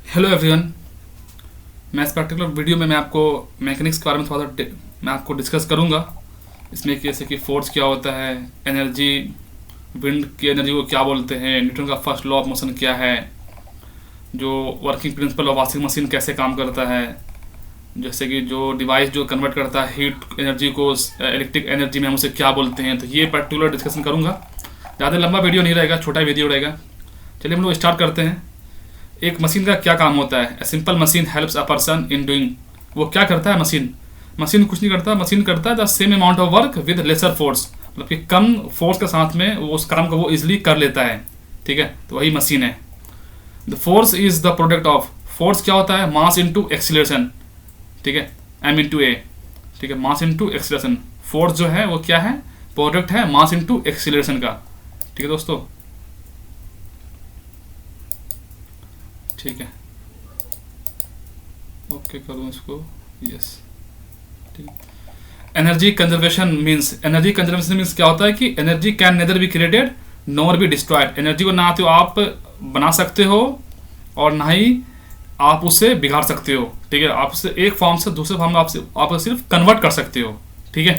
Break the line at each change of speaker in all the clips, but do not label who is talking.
Hello everyone. मैं इस particular video में मैं आपको मैकेनिक्स के बारे में थोड़ा सा मैं आपको डिस्कस करूंगा। इसमें जैसे कि फोर्स क्या होता है, एनर्जी, विंड की एनर्जी को क्या बोलते हैं, न्यूटन का फर्स्ट लॉ ऑफ मोशन क्या है, जो working principle of washing machine कैसे काम करता है, जैसे कि जो डिवाइस जो कन्वर्ट करता है हीट एनर्जी को इलेक्ट्रिक एनर्जी में, हम उसे क्या बोलते हैं। तो ये पर्टिकुलर डिस्कशन करूँगा। ज़्यादा लंबा वीडियो नहीं रहेगा, छोटा वीडियो रहेगा। चलिए हम लोग स्टार्ट करते हैं। एक मशीन का क्या काम होता है। A simple machine helps a person in doing. वो क्या करता है मशीन? मशीन कुछ नहीं करता, मशीन करता है the same amount of work with lesser force. मतलब कि कम फोर्स के साथ में वो उस काम को वो इजिली कर लेता है। ठीक है, तो वही मशीन है। The force is the product of, force क्या होता है? Mass into acceleration. ठीक है, एम इंटू ए। ठीक है, मास इंटू एक्सीलरेशन। फोर्स जो है वो क्या है? प्रोडक्ट है मास इंटू एक्सीलरेशन का। ठीक है दोस्तों, ठीक है, ओके करूँ इसको, यस। ठीक है, energy conservation means, energy conservation means क्या होता है कि energy can nether be created nor be destroyed. Energy को ना तो आप बना सकते हो और ना ही आप उसे बिगाड़ सकते हो। ठीक है, आप उसे एक फॉर्म से दूसरे फॉर्म में आप सिर्फ कन्वर्ट कर सकते हो। ठीक है,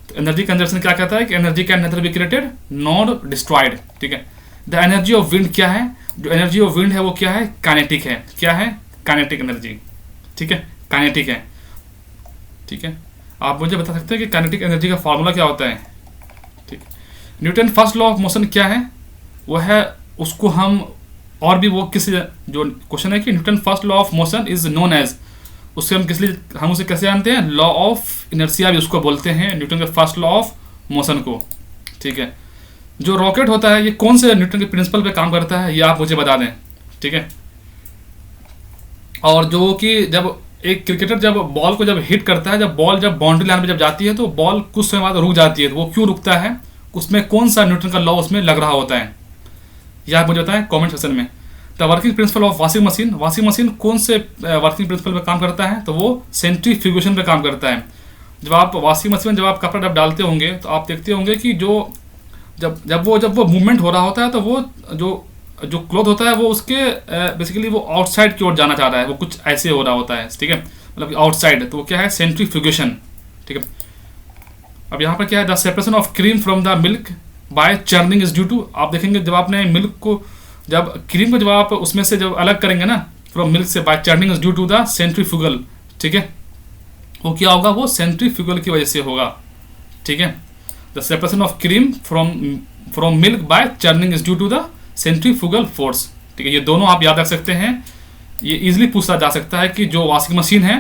तो एनर्जी कंजर्वेशन क्या कहता है कि energy can nether be created nor destroyed. ठीक है, द एनर्जी ऑफ विंड क्या है? जो एनर्जी ऑफ विंड है वो क्या है? काइनेटिक है। क्या है? Kinetic energy. ठीक है, काइनेटिक है। ठीक है, आप मुझे बता सकते हैं कि काइनेटिक एनर्जी का फॉर्मूला क्या होता है? ठीक, Newton first law of motion क्या है? वो है, उसको हम और भी वो किस, जो क्वेश्चन है कि Newton first law of motion is known as, उससे हम किस लिए, हम उसे कैसे जानते हैं? लॉ ऑफ इनर्शिया भी उसको बोलते हैं, न्यूटन के फर्स्ट लॉ ऑफ मोशन को। ठीक है, जो रॉकेट होता है ये कौन से न्यूटन के प्रिंसिपल पे काम करता है, ये आप मुझे बता दें। ठीक है, और जो कि जब एक क्रिकेटर जब बॉल को जब हिट करता है, जब बॉल जब बाउंड्री लाइन पे जब जाती है तो बॉल कुछ समय बाद रुक जाती है, तो वो क्यों रुकता है? उसमें कौन सा न्यूटन का लॉ उसमें लग रहा होता है, यह आप मुझे बताएं कमेंट सेक्शन में। The working principle of washing machine, washing machine कौन से वर्किंग प्रिंसिपल पे काम करता है? तो वो सेंट्रीफ्यूगेशन पे काम करता है। जब आप वॉशिंग मशीन में जब आप कपड़ा जब डालते होंगे तो आप देखते होंगे कि जो जब वो मूवमेंट हो रहा होता है तो वो जो जो क्लॉथ होता है वो उसके बेसिकली वो आउटसाइड की ओर जाना चाह रहा है, वो कुछ ऐसे हो रहा होता है। ठीक है, मतलब आउटसाइड, तो वो क्या है? सेंट्रीफ्यूगेशन। ठीक है, अब यहाँ पर क्या है? The separation of cream from the milk by churning is due to, आप देखेंगे जब आपने मिल्क को, जब क्रीम को जब आप उसमें से जब अलग करेंगे ना फ्रॉम मिल्क से, by churning is due to the centrifugal. ठीक है, वो क्या होगा? वो सेंट्रीफ्यूगल की वजह से होगा। ठीक है, the separation of cream from milk by churning is due to the centrifugal force. ठीक है, ये दोनों आप याद रख सकते हैं। ये इजीली पूछा जा सकता है कि जो वॉशिंग मशीन है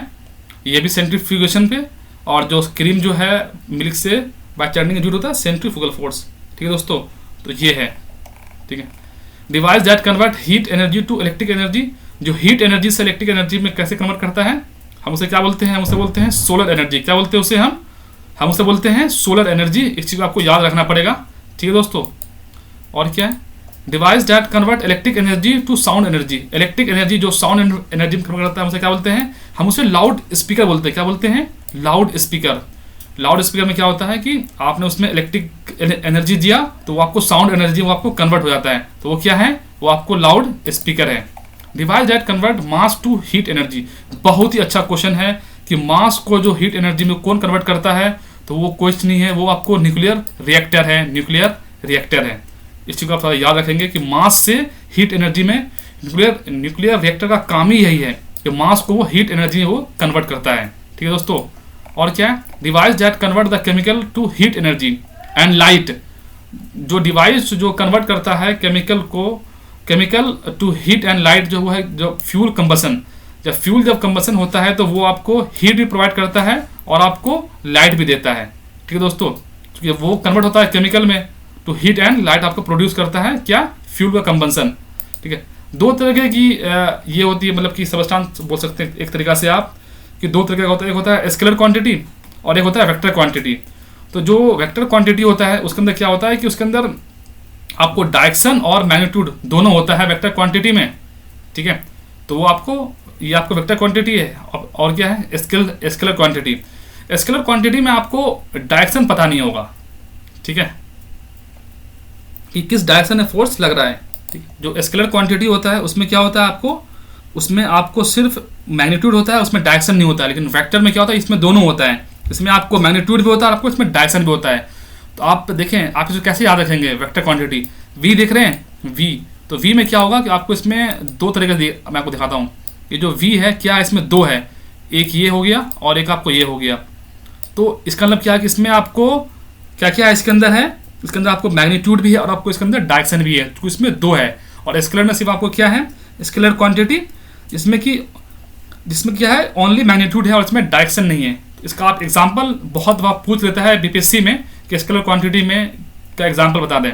ये भी सेंट्रीफ्यूगेशन पे, और जो क्रीम जो है मिल्क से by churning due to the centrifugal force. ठीक है दोस्तों, तो ये है। ठीक है, device that convert heat energy to electric energy, जो हीट एनर्जी से इलेक्ट्रिक एनर्जी में कैसे कन्वर्ट करता है, हम उसे क्या बोलते हैं? हम उसे बोलते हैं सोलर एनर्जी। क्या बोलते हैं उसे? हम उसे बोलते हैं सोलर एनर्जी। इस चीज़ को आपको याद रखना पड़ेगा। ठीक है दोस्तों, और क्या है? Device that convert electric energy to sound energy, electric energy जो साउंड एनर्जी में कन्वर्ट करता है, हम उसे क्या बोलते हैं? हम उसे लाउड स्पीकर बोलते हैं। क्या बोलते हैं? Loud speaker. लाउड स्पीकर में क्या होता है कि आपने उसमें इलेक्ट्रिक एनर्जी दिया तो वो आपको साउंड एनर्जी वो आपको कन्वर्ट हो जाता है, तो वो क्या है? वो आपको लाउड स्पीकर है। Device that convert mass to heat energy, बहुत ही अच्छा क्वेश्चन है कि मास को जो हीट एनर्जी में कौन कन्वर्ट करता है, तो वो कुछ नहीं है, वो आपको न्यूक्लियर रिएक्टर है। न्यूक्लियर रिएक्टर है, इस चीज़ को आप याद रखेंगे कि मास से हीट एनर्जी में न्यूक्लियर रिएक्टर का काम ही यही है कि मास को वो हीट एनर्जी में वो कन्वर्ट करता है। ठीक है दोस्तों, और क्या है? Device that convert the chemical to heat energy and light, जो डिवाइस जो कन्वर्ट करता है chemical to heat and light, जो है जो फ्यूल कंबसन, जब कंबसन होता है तो वो आपको हीट भी प्रोवाइड करता है और आपको लाइट भी देता है। ठीक है दोस्तों, क्योंकि वो कन्वर्ट होता है केमिकल में टू हीट एंड लाइट, आपको प्रोड्यूस करता है क्या? फ्यूल का कंबंसन। ठीक है, दो तरह की ये होती है, मतलब कि सबस्टांस बोल सकते हैं एक तरीका से आप, कि दो तरह का होता है। एक होता है स्केलर क्वांटिटी और एक होता है वेक्टर क्वांटिटी। तो जो वेक्टर क्वांटिटी होता है उसके अंदर क्या होता है कि उसके अंदर आपको डायरेक्शन और मैग्नीट्यूड दोनों होता है वेक्टर क्वांटिटी में। ठीक है, तो वो आपको, ये आपको वेक्टर क्वांटिटी है। और क्या है? Scalar quantity. स्केलर क्वांटिटी में आपको डायरेक्शन पता नहीं होगा। ठीक है, कि किस डायरेक्शन में फोर्स लग रहा है। ठीक, जो स्केलर क्वांटिटी होता है उसमें क्या होता है? आपको उसमें आपको सिर्फ मैग्नीट्यूड होता है, उसमें डायरेक्शन नहीं होता है। लेकिन वेक्टर में क्या होता है, इसमें दोनों होता है, इसमें आपको मैग्नीट्यूड भी होता है और आपको इसमें डायरेक्शन भी होता है। तो आप देखें, आप इसे कैसे याद रखेंगे, वेक्टर क्वांटिटी v देख रहे हैं v, तो v में क्या होगा कि आपको इसमें दो तरीके से मैं आपको दिखाता हूँ। ये जो v है क्या है, इसमें दो है, एक ये हो गया और एक आपको ये हो गया। तो इसका मतलब क्या है कि इसमें आपको क्या क्या है, इसके अंदर है, इसके अंदर आपको मैग्नीट्यूड भी है और आपको इसके अंदर डायरेक्शन भी है, तो इसमें दो है। और स्केलर में सिर्फ आपको क्या है, स्केलर क्वांटिटी, जिसमें क्या है ओनली मैग्नीट्यूड है और इसमें डायरेक्शन नहीं है। इसका आप एग्जांपल बहुत बार पूछ लेता है बीपीएससी में कि स्केलर क्वांटिटी में का एग्जांपल बता दें।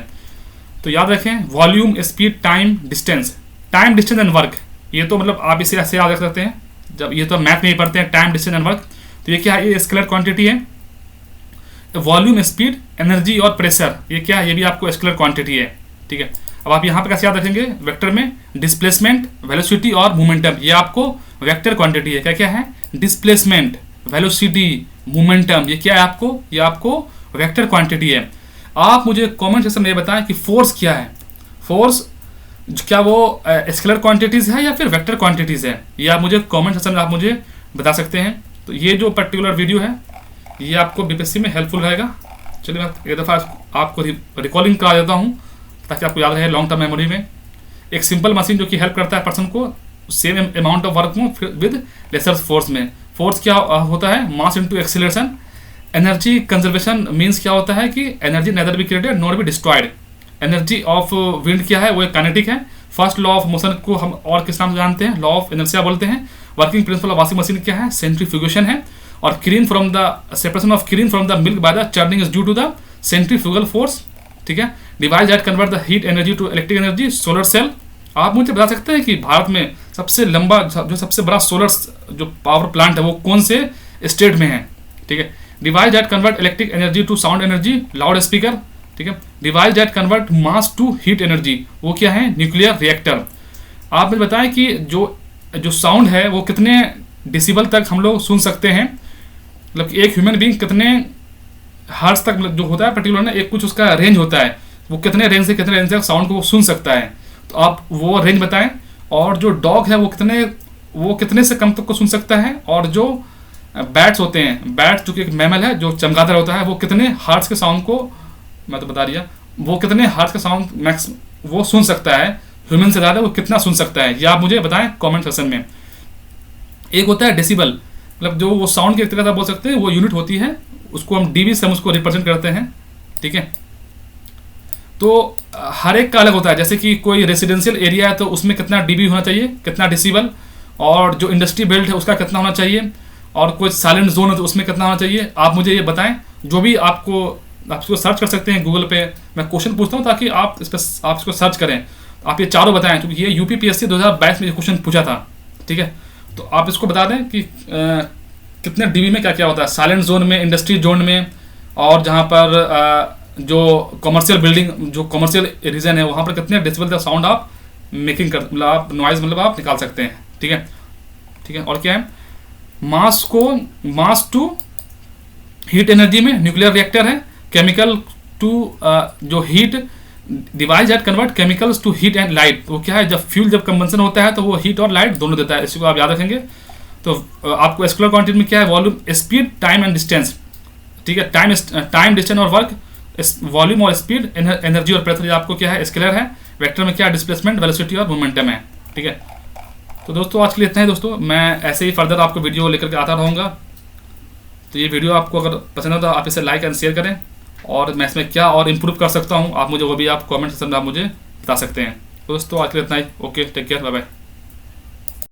तो याद रखें, volume, speed, time, distance and work. ये तो मतलब आप इसे ऐसे याद रख सकते हैं, जब ये तो मैथ में ही पढ़ते हैं, टाइम, डिस्टेंस एंड वर्क। तो ये क्या है, ये स्केलर क्वांटिटी है। वॉल्यूम, स्पीड, एनर्जी और प्रेशर, ये क्या है, ये भी आपको स्केलर क्वांटिटी है। ठीक है, अब आप यहाँ पे कैसे याद रखेंगे, वेक्टर में डिस्प्लेसमेंट, वेलोसिटी और मोमेंटम, ये आपको वेक्टर क्वांटिटी है। क्या क्या है, डिस्प्लेसमेंट, वेलोसिटी, मोमेंटम, ये क्या है आपको, ये आपको वेक्टर क्वांटिटी है। आप मुझे कमेंट सेक्शन में ये बताएं कि फोर्स क्या है, फोर्स क्या वो स्केलर क्वांटिटीज है या फिर वेक्टर क्वांटिटीज है, ये आप मुझे कमेंट सेक्शन में आप मुझे बता सकते हैं। तो ये जो पर्टिकुलर वीडियो है ये आपको बीपीएससी में हेल्पफुल रहेगा। चलिए मैं एक दफ़ा आपको रिकॉर्डिंग करा देता हूँ ताकि आपको याद रहे लॉन्ग टर्म मेमोरी में। एक सिंपल मशीन जो कि हेल्प करता है पर्सन को सेम अमाउंट ऑफ वर्क में विद लेसर फोर्स में। फोर्स क्या होता है, mass into acceleration. Energy conservation means क्या होता है कि energy nether be created not be destroyed. Energy of wind क्या है, वो एक काइनेटिक है। फर्स्ट लॉ ऑफ मोशन को हम और किस नाम से जानते हैं, लॉ ऑफ इनर्शिया बोलते हैं। Working principle of washing machine क्या है, सेंट्रीफ्यूगेशन है। और cream from the separation of cream from the milk by the churning is due to the centrifugal force. ठीक है, device that convert the heat energy to electric energy, solar cell. आप मुझे बता सकते हैं कि भारत में सबसे लंबा जो सबसे बड़ा सोलर जो पावर प्लांट है वो कौन से स्टेट में है। ठीक है, device that convert electric energy to sound energy, loud speaker. ठीक है, device that convert mass to heat energy, वो क्या है, न्यूक्लियर रिएक्टर। आप मुझे बताएं कि जो साउंड है वो कितने डिसिबल तक हम लोग सुन सकते हैं, मतलब एक ह्यूमन बीइंग कितने हर्ट्ज तक जो होता है पर्टिकुलर ना, एक कुछ उसका रेंज होता है, वो कितने रेंज से कितने रेंज तक साउंड को सुन सकता है। तो आप वो रेंज बताएं। और जो डॉग है वो कितने से कम तक को सुन सकता है। और जो बैट्स होते हैं, बैट जो कि एक मैमल है जो चमगादड़ होता है, वो कितने हर्ट्ज के साउंड को, मैं तो बता दिया, वो कितने हर्ट्ज का साउंड मैक्स वो सुन सकता है, ह्यूमन से ज़्यादा वो कितना सुन सकता है, ये आप मुझे बताएं कमेंट सेक्शन में। एक होता है डेसिबल, मतलब जो वो साउंड की एक तरह से बोल सकते हैं, वो यूनिट होती है, उसको हम डीबी से हम उसको रिप्रेजेंट करते हैं। ठीक है, तो हर एक का अलग होता है। जैसे कि कोई रेसिडेंशियल एरिया है तो उसमें कितना डीबी होना चाहिए, कितना डेसिबल। और जो इंडस्ट्री बेल्ट है उसका कितना होना चाहिए। और कोई साइलेंट जोन है तो उसमें कितना होना चाहिए, आप मुझे ये बताएं। जो भी आप इसको सर्च कर सकते हैं गूगल पे, मैं क्वेश्चन पूछता हूँ ताकि आप इसको सर्च करें। आप ये चारों बताएं, क्योंकि ये यूपीपीएससी 2022 में ये क्वेश्चन पूछा था। ठीक है, तो आप इसको बता दें कि कितने डीबी में क्या क्या होता है, साइलेंट जोन में, इंडस्ट्री जोन में, और जहाँ पर जो कमर्शियल बिल्डिंग, जो कमर्शियल रीजन है वहाँ पर कितने डेसिबल का साउंड आप मेकिंग कर, मतलब आप नॉइज मतलब आप निकाल सकते हैं। ठीक है, ठीक है। और क्या है, मास टू हीट एनर्जी में न्यूक्लियर रिएक्टर है। केमिकल टू जो heat device that convert chemicals to heat and light, वो क्या है, जब फ्यूल जब कंबंसन होता है तो वो हीट और लाइट दोनों देता है, इसी को आप याद रखेंगे। तो आपको स्केलर क्वांटिटी में क्या है, volume, speed, time and distance. ठीक है, टाइम डिस्टेंस और वर्क, वॉल्यूम और स्पीड, एनर्जी और प्रेशर, आपको क्या है, स्केलर है। वेक्टर में क्या है, डिस्प्लेसमेंट, वेलोसिटी और मोमेंटम है। ठीक है, तो दोस्तों आज के लिए इतना ही दोस्तों, मैं ऐसे ही फर्दर आपको वीडियो लेकर के आता रहूँगा। तो ये वीडियो आपको अगर पसंद हो तो आप इसे लाइक एंड शेयर करें, और मैं इसमें क्या और इम्प्रूव कर सकता हूँ आप मुझे वो भी आप कमेंट सेक्शन में आप मुझे बता सकते हैं। तो दोस्तों आज के लिए इतना ही, okay, take care, bye bye.